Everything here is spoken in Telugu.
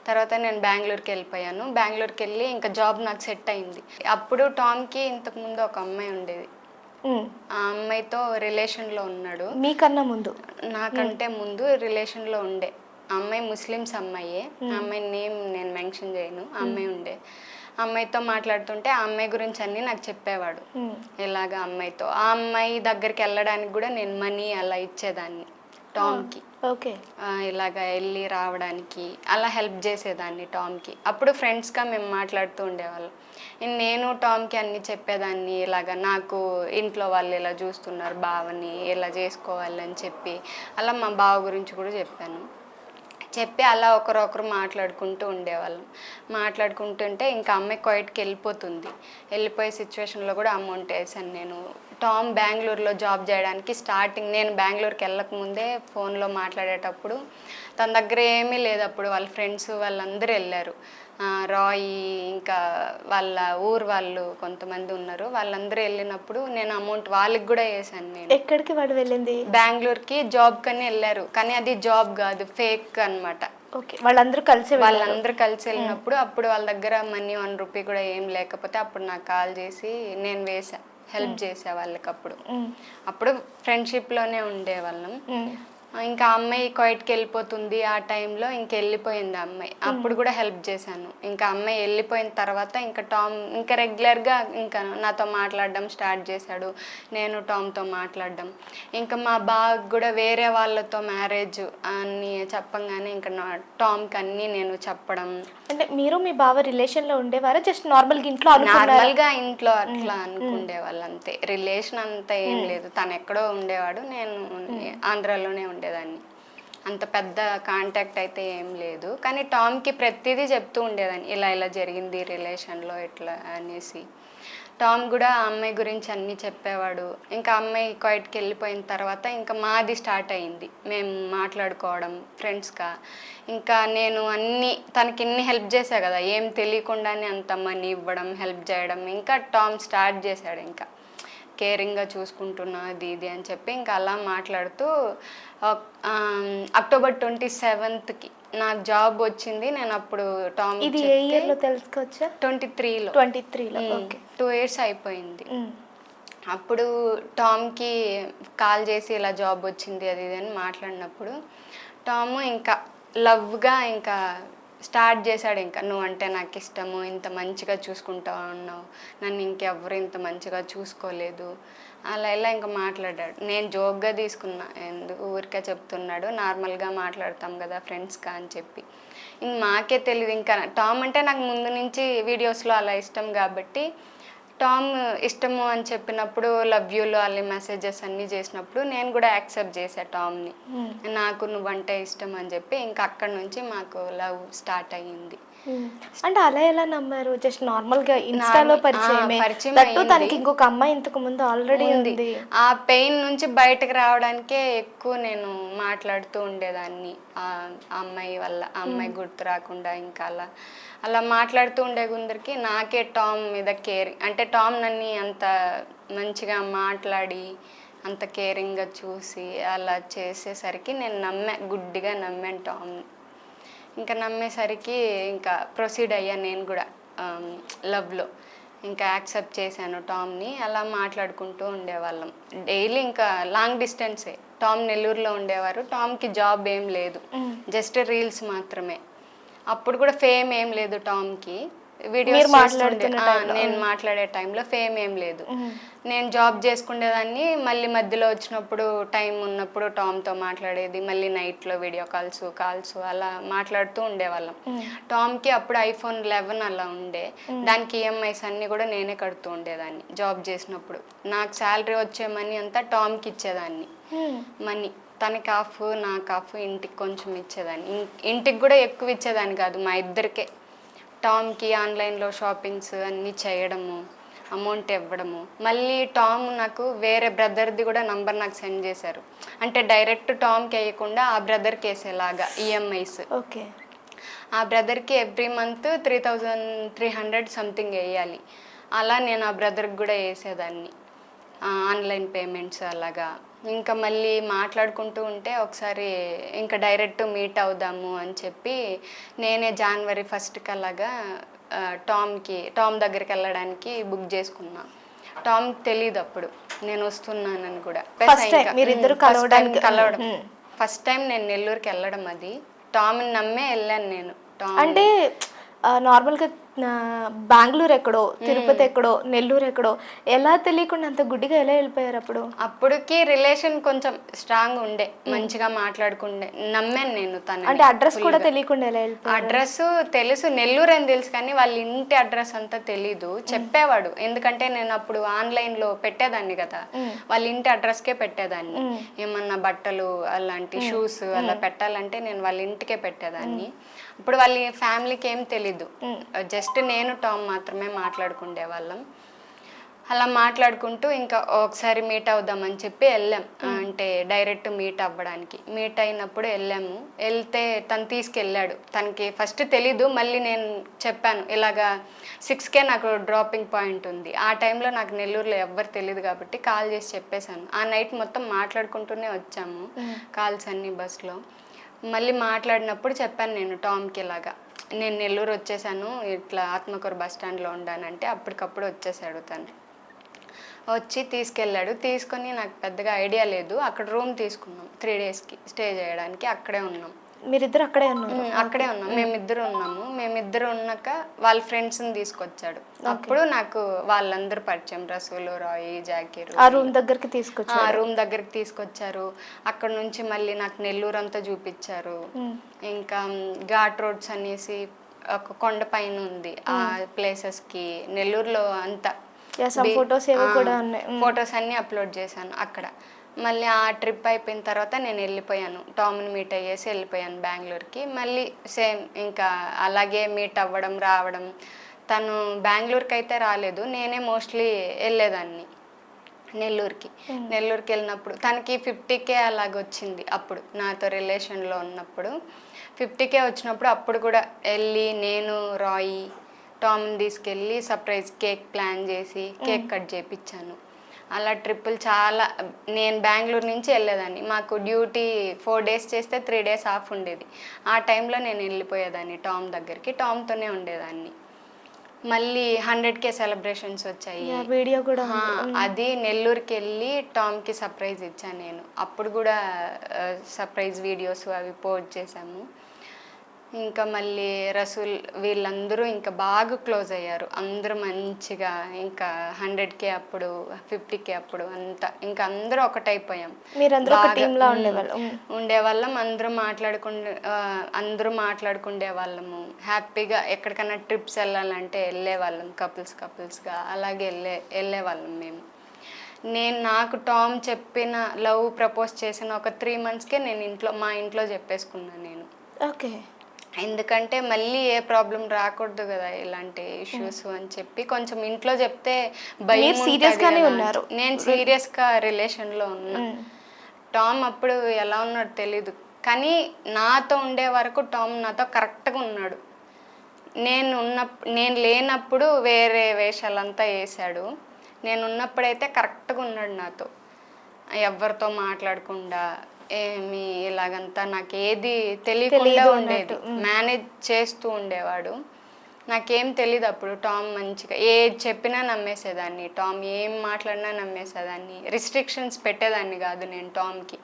తర్వాత నేను బెంగళూరుకి వెళ్ళిపోయాను. బెంగళూరుకి వెళ్ళి ఇంకా జాబ్ నాకు సెట్ అయింది. అప్పుడు టామ్కి ఇంతకుముందు ఒక అమ్మాయి ఉండేది. ఆ అమ్మాయితో రిలేషన్లో ఉన్నాడు. మీకన్నా ముందు? నాకంటే ముందు రిలేషన్లో ఉండే. ఆ అమ్మాయి ముస్లిమ్స్ అమ్మాయే. ఆ అమ్మాయి నేమ్ నేను మెన్షన్ చేయను. ఆ అమ్మాయి ఉండే. అమ్మాయితో మాట్లాడుతుంటే ఆ అమ్మాయి గురించి అన్నీ నాకు చెప్పేవాడు. ఇలాగా అమ్మాయితో ఆ అమ్మాయి దగ్గరికి వెళ్ళడానికి కూడా నేను మనీ అలా ఇచ్చేదాన్ని టామ్కి. ఓకే. ఇలాగ వెళ్ళి రావడానికి అలా హెల్ప్ చేసేదాన్ని టామ్కి. అప్పుడు ఫ్రెండ్స్గా మేము మాట్లాడుతూ ఉండేవాళ్ళం. నేను టామ్కి అన్నీ చెప్పేదాన్ని. ఇలాగ నాకు ఇంట్లో వాళ్ళు ఇలా చూస్తున్నారు బావని, ఇలా చేసుకోవాలి అని చెప్పి అలా మా బావ గురించి కూడా చెప్పాను. చెప్పి అలా ఒకరొకరు మాట్లాడుకుంటూ ఉండేవాళ్ళం. మాట్లాడుకుంటుంటే ఇంకా అమ్మాయి క్వైట్కి వెళ్ళిపోతుంది. వెళ్ళిపోయే సిచ్యువేషన్లో కూడా అమౌంట్ వేసాను నేను. టామ్ బెంగళూరులో జాబ్ చేయడానికి స్టార్టింగ్ నేను బెంగళూరుకి వెళ్ళకముందే ఫోన్లో మాట్లాడేటప్పుడు తన దగ్గర ఏమీ లేదు. అప్పుడు వాళ్ళ ఫ్రెండ్స్ వాళ్ళందరూ వెళ్ళారు. రాయి ఇంకా వాళ్ళ ఊరు వాళ్ళు కొంతమంది ఉన్నారు. వాళ్ళందరూ వెళ్ళినప్పుడు నేను అమౌంట్ వాళ్ళకి కూడా వేసాను. నేను ఎక్కడికి వాడు వెళ్ళింది? బెంగళూరుకి జాబ్ కని వెళ్ళారు. కానీ అది జాబ్ కాదు, ఫేక్ అనమాట. ఓకే. వాళ్ళందరూ కలిసి వెళ్ళినప్పుడు అప్పుడు వాళ్ళ దగ్గర మనీ 1 రూపీ కూడా ఏం లేకపోతే అప్పుడు నాకు కాల్ చేసి నేను వేసా, హెల్ప్ చేసా వాళ్ళకి. అప్పుడు ఫ్రెండ్షిప్లోనే ఉండేవాళ్ళం. ఇంకా అమ్మాయి క్వైట్కి వెళ్ళిపోతుంది. ఆ టైంలో వెళ్ళిపోయింది అమ్మాయి. అప్పుడు కూడా హెల్ప్ చేశాను. ఇంకా అమ్మాయి వెళ్ళిపోయిన తర్వాత ఇంకా టామ్ ఇంకా రెగ్యులర్గా ఇంకా నాతో మాట్లాడడం స్టార్ట్ చేశాడు. నేను టామ్తో మాట్లాడడం. ఇంకా మా బాగా కూడా వేరే వాళ్ళతో మ్యారేజ్ అని చెప్పంగానే ఇంకా టామ్కి అన్నీ నేను చెప్పడం. అంటే మీరు మీ బావ రిలేషన్లో ఉండేవారా? జస్ట్ నార్మల్గా ఇంట్లో అట్లా అనుకుండే వాళ్ళు అంతే. రిలేషన్ అంతా ఏం లేదు. తను ఎక్కడో ఉండేవాడు, నేను ఆంధ్రాలోనే ఉండేదాన్ని. అంత పెద్ద కాంటాక్ట్ అయితే ఏం లేదు. కానీ టామ్కి ప్రతిదీ చెప్తూ ఉండేదాన్ని, ఇలా ఇలా జరిగింది రిలేషన్లో ఇట్లా అనేసి. టామ్ కూడా ఆ అమ్మాయి గురించి అన్నీ చెప్పేవాడు. ఇంకా అమ్మాయి క్వైట్కి వెళ్ళిపోయిన తర్వాత ఇంకా మాది స్టార్ట్ అయింది. మేము మాట్లాడుకోవడం ఫ్రెండ్స్గా. ఇంకా నేను తనకి ఇన్ని హెల్ప్ చేశా కదా, ఏం తెలియకుండానే అంత మనీ ఇవ్వడం, హెల్ప్ చేయడం. ఇంకా టామ్ స్టార్ట్ చేశాడు ఇంకా కేరింగ్గా చూసుకుంటున్నా అది ఇది అని చెప్పి ఇంకా అలా మాట్లాడుతూ అక్టోబర్ 27కి నాకు జాబ్ వచ్చింది. నేను అప్పుడు టామ్ ఇది ఏ ఇయర్లో తెలుసుకోవచ్చా? 23లో. 23లో. ఓకే. 2 years అయిపోయింది. అప్పుడు టామ్కి కాల్ చేసి ఇలా జాబ్ వచ్చింది అది ఇది అని మాట్లాడినప్పుడు టామ్ ఇంకా లవ్గా ఇంకా స్టార్ట్ చేశాడు. ఇంకా నువ్వంటే నాకు ఇష్టము, ఇంత మంచిగా చూసుకుంటా ఉన్నావు, నన్ను ఇంకెవ్వరు ఇంత మంచిగా చూసుకోలేదు అలా ఇలా ఇంకా మాట్లాడాడు. నేను జోక్గా తీసుకున్నా, ఎందుకు ఊరికే చెప్తున్నాడు, నార్మల్గా మాట్లాడతాం కదా ఫ్రెండ్స్గా అని చెప్పి. మాకే తెలియదు. ఇంకా టామ్ అంటే నాకు ముందు నుంచి వీడియోస్లో అలా ఇష్టం కాబట్టి టామ్ ఇష్టము అని చెప్పినప్పుడు లవ్ యూలో అల్లి మెసేజెస్ అన్నీ చేసినప్పుడు నేను కూడా యాక్సెప్ట్ చేశా టామ్ని. నాకు నువ్వంటే ఇష్టం అని చెప్పి ఇంకా అక్కడి నుంచి మాకు లవ్ స్టార్ట్ అయ్యింది. అంటే అలా ఎలా నమ్మారు? జస్ట్ నార్మల్గా ఇన్స్టాలో పరిచయమే. తనకి ఇంకొక అమ్మాయి ఇంతకు ముందు ఆల్రెడీ ఉంది. ఆ పెయిన్ నుంచి బయటకు రావడానికే ఎక్కువ నేను మాట్లాడుతూ ఉండేదాన్ని. ఆ అమ్మాయి వల్ల ఆ అమ్మాయి గుర్తు రాకుండా ఇంకా అలా మాట్లాడుతూ ఉండే కొందరికి నాకే టామ్ మీద కేరింగ్. అంటే టామ్ నన్ను అంత మంచిగా మాట్లాడి అంత కేరింగ్గా చూసి అలా చేసేసరికి నేను గుడ్డిగా నమ్మాను టామ్. ఇంకా నమ్మేసరికి ఇంకా ప్రొసీడ్ అయ్యా నేను కూడా లవ్లో. ఇంకా యాక్సెప్ట్ చేశాను టామ్ని. అలా మాట్లాడుకుంటూ ఉండేవాళ్ళం డైలీ. ఇంకా లాంగ్ డిస్టెన్సే. టామ్ నెల్లూరులో ఉండేవారు. టామ్కి జాబ్ ఏం లేదు, జస్ట్ రీల్స్ మాత్రమే. అప్పుడు కూడా ఫేమ్ ఏం లేదు టామ్కి. వీడియోస్ నేను మాట్లాడే టైంలో ఫేమ్ ఏం లేదు. నేను జాబ్ చేసుకునేదాన్ని. మళ్ళీ మధ్యలో వచ్చినప్పుడు టైం ఉన్నప్పుడు టామ్తో మాట్లాడేది. మళ్ళీ నైట్లో వీడియో కాల్స్ అలా మాట్లాడుతూ ఉండేవాళ్ళం. టామ్కి అప్పుడు iPhone 11 అలా ఉండే. దానికి EMIs అన్నీ కూడా నేనే కడుతూ ఉండేదాన్ని జాబ్ చేసినప్పుడు. నాకు శాలరీ వచ్చే మనీ అంతా టామ్కి ఇచ్చేదాన్ని. మనీ తనకి హాఫ్ నాకు హాఫ్, ఇంటికి కొంచెం ఇచ్చేదాన్ని. ఇంటికి కూడా ఎక్కువ ఇచ్చేదాన్ని కాదు, మా ఇద్దరికే. టామ్కి ఆన్లైన్లో షాపింగ్స్ అన్నీ చేయడము, అమౌంట్ ఇవ్వడము. మళ్ళీ టామ్ నాకు వేరే బ్రదర్ది కూడా నంబర్ నాకు సెండ్ చేశారు. అంటే డైరెక్ట్ టామ్కి వేయకుండా ఆ బ్రదర్కి వేసేలాగా EMIs. ఓకే. ఆ బ్రదర్కి ఎవ్రీ మంత్ 3300 సంథింగ్ వేయాలి. అలా నేను ఆ బ్రదర్కి కూడా వేసేదాన్ని ఆన్లైన్ పేమెంట్స్ అలాగా. ఇంకా మళ్ళీ మాట్లాడుకుంటూ ఉంటే ఒకసారి ఇంకా డైరెక్ట్ మీట్ అవుదాము అని చెప్పి నేనే జనవరి 1st అలాగా టామ్ దగ్గరికి వెళ్ళడానికి బుక్ చేసుకున్నా. టామ్ తెలీదు అప్పుడు నేను వస్తున్నానని కూడా. కలవడం ఫస్ట్ టైం నేను నెల్లూరుకి వెళ్ళడం, అది టామ్ని నమ్మే వెళ్ళాను నేను. అంటే నార్మల్గా బెంగళూరు ఎక్కడో, తిరుపతి ఎక్కడో, నెల్లూరు ఎక్కడో, ఎలా తెలియకుండా అంత గుడ్డిగా ఎలా వెళ్ళిపోయారు అప్పుడు? అప్పటికి రిలేషన్ కొంచెం స్ట్రాంగ్ ఉండే, మంచిగా మాట్లాడుకుండే, నమ్మాను నేను తను. అంటే అడ్రస్ కూడా తెలియకుండా ఎలా వెళ్ళిపోయారు? అడ్రస్ తెలుసు, నెల్లూరు అని తెలుసు, కానీ వాళ్ళ ఇంటి అడ్రస్ అంతా తెలీదు. చెప్పేవాడు, ఎందుకంటే నేను అప్పుడు ఆన్లైన్లో పెట్టేదాన్ని కదా, వాళ్ళ ఇంటి అడ్రస్కే పెట్టేదాన్ని. ఏమన్నా బట్టలు అలాంటి షూస్ అలా పెట్టాలంటే నేను వాళ్ళ ఇంటికే పెట్టేదాన్ని. ఇప్పుడు వాళ్ళ ఫ్యామిలీకి ఏం తెలీదు, జస్ట్ నేను టామ్ మాత్రమే మాట్లాడుకుండే వాళ్ళం. అలా మాట్లాడుకుంటూ ఇంకా ఒకసారి మీట్ అవుదామని చెప్పి వెళ్ళాం, అంటే డైరెక్ట్ మీట్ అవ్వడానికి. మీట్ అయినప్పుడు వెళ్ళాము. వెళ్తే తను తీసుకెళ్ళాడు. తనకి ఫస్ట్ తెలీదు, మళ్ళీ నేను చెప్పాను ఇలాగా 6కే నాకు డ్రాపింగ్ పాయింట్ ఉంది. ఆ టైంలో నాకు నెల్లూరులో ఎవ్వరు తెలియదు కాబట్టి కాల్ చేసి చెప్పేశాను. ఆ నైట్ మొత్తం మాట్లాడుకుంటూనే వచ్చాము, కాల్స్ అన్నీ బస్లో. మళ్ళీ మాట్లాడినప్పుడు చెప్పాను నేను టామ్కి ఇలాగా నేను నెల్లూరు వచ్చేసాను, ఇట్లా ఆత్మకూరు బస్ స్టాండ్లో ఉండానంటే అప్పటికప్పుడు వచ్చేసాడు తను. వచ్చి తీసుకెళ్ళాడు. తీసుకొని నాకు పెద్దగా ఐడియా లేదు, అక్కడ రూమ్ తీసుకున్నాం 3 డేస్కి స్టే చేయడానికి. అక్కడే ఉన్నాం. మీరిద్దరు అక్కడే ఉన్నారు? అక్కడే ఉన్నాం, మేమిద్దరు ఉన్నాము. మేమిద్దరు ఉన్నాక వాళ్ళ ఫ్రెండ్స్ని తీసుకొచ్చాడు. అప్పుడు నాకు వాళ్ళందరూ పరిచయం, రసూలు, రాయ్, జాకీర్. ఆ రూమ్ దగ్గరికి తీసుకొచ్చారు? ఆ రూమ్ దగ్గరికి తీసుకొచ్చారు. అక్కడ నుంచి మళ్ళీ నాకు నెల్లూరు అంతా చూపించారు. ఇంకా ఘాట్ రోడ్స్ అనేసి ఒక కొండ పైన ఉంది, ఆ ప్లేసెస్కి నెల్లూరులో అంతా ఫొటోస్ అన్నీ అప్లోడ్ చేశాను అక్కడ. మళ్ళీ ఆ ట్రిప్ అయిపోయిన తర్వాత నేను వెళ్ళిపోయాను, టామ్ని మీట్ అయ్యేసి వెళ్ళిపోయాను బెంగళూరుకి. మళ్ళీ సేమ్ ఇంకా అలాగే మీట్ అవ్వడం, రావడం. తను బెంగళూరుకి అయితే రాలేదు, నేనే మోస్ట్లీ వెళ్ళేదాన్ని నెల్లూరుకి. నెల్లూరుకి వెళ్ళినప్పుడు తనకి 50K అలాగొచ్చింది. అప్పుడు నాతో రిలేషన్లో ఉన్నప్పుడు 50K వచ్చినప్పుడు అప్పుడు కూడా వెళ్ళి నేను, రాయ్, టామ్ని తీసుకెళ్ళి సర్ప్రైజ్ కేక్ ప్లాన్ చేసి కేక్ కట్ చేయించాను. అలా ట్రిప్పులు చాలా. నేను బెంగళూరు నుంచి వెళ్ళేదాన్ని, మాకు డ్యూటీ 4 డేస్ చేస్తే 3 డేస్ ఆఫ్ ఉండేది. ఆ టైంలో నేను వెళ్ళిపోయేదాన్ని టామ్ దగ్గరికి, టామ్తోనే ఉండేదాన్ని. మళ్ళీ 100K సెలబ్రేషన్స్ వచ్చాయి, వీడియో కూడా. అది నెల్లూరుకి వెళ్ళి టామ్కి సర్ప్రైజ్ ఇచ్చాను నేను. అప్పుడు కూడా సర్ప్రైజ్ వీడియోస్ అవి పోస్ట్ చేశాము. ఇంకా మళ్ళీ రసూల్ వీళ్ళందరూ ఇంకా బాగా క్లోజ్ అయ్యారు అందరూ మంచిగా. ఇంకా 100K అప్పుడు, 50K అప్పుడు అంతా ఇంకా అందరూ ఒకటైపోయాం. ఉండేవాళ్ళం, అందరూ మాట్లాడుకుండే వాళ్ళము. హ్యాపీగా ఎక్కడికైనా ట్రిప్స్ వెళ్ళాలంటే వెళ్ళేవాళ్ళం, కపుల్స్గా అలాగే వెళ్ళేవాళ్ళం మేము. నాకు టామ్ చెప్పిన లవ్ ప్రపోజ్ చేసిన ఒక 3 monthsకే నేను మా ఇంట్లో చెప్పేసుకున్నాను నేను. ఓకే. ఎందుకంటే మళ్ళీ ఏ ప్రాబ్లం రాకూడదు కదా ఇలాంటి ఇష్యూస్ అని చెప్పి కొంచెం ఇంట్లో చెప్తే భయం. నేను సీరియస్గా రిలేషన్లో ఉన్నా. టామ్ అప్పుడు ఎలా ఉన్నాడు తెలీదు, కానీ నాతో ఉండే వరకు టామ్ నాతో కరెక్ట్గా ఉన్నాడు. నేను లేనప్పుడు వేరే వేషాలంతా వేసాడు, నేను ఉన్నప్పుడైతే కరెక్ట్గా ఉన్నాడు నాతో. ఎవరితో మాట్లాడకుండా ఏమి ఇలాగంతా నాకు ఏది తెలియకుండా ఉండేది, మేనేజ్ చేస్తూ ఉండేవాడు. నాకేం తెలీదు అప్పుడు. టామ్ మంచిగా ఏది చెప్పినా నమ్మేసేదాన్ని, టామ్ ఏం మాట్లాడినా నమ్మేసేదాన్ని. రిస్ట్రిక్షన్స్ పెట్టేదాన్ని కాదు నేను టామ్కి.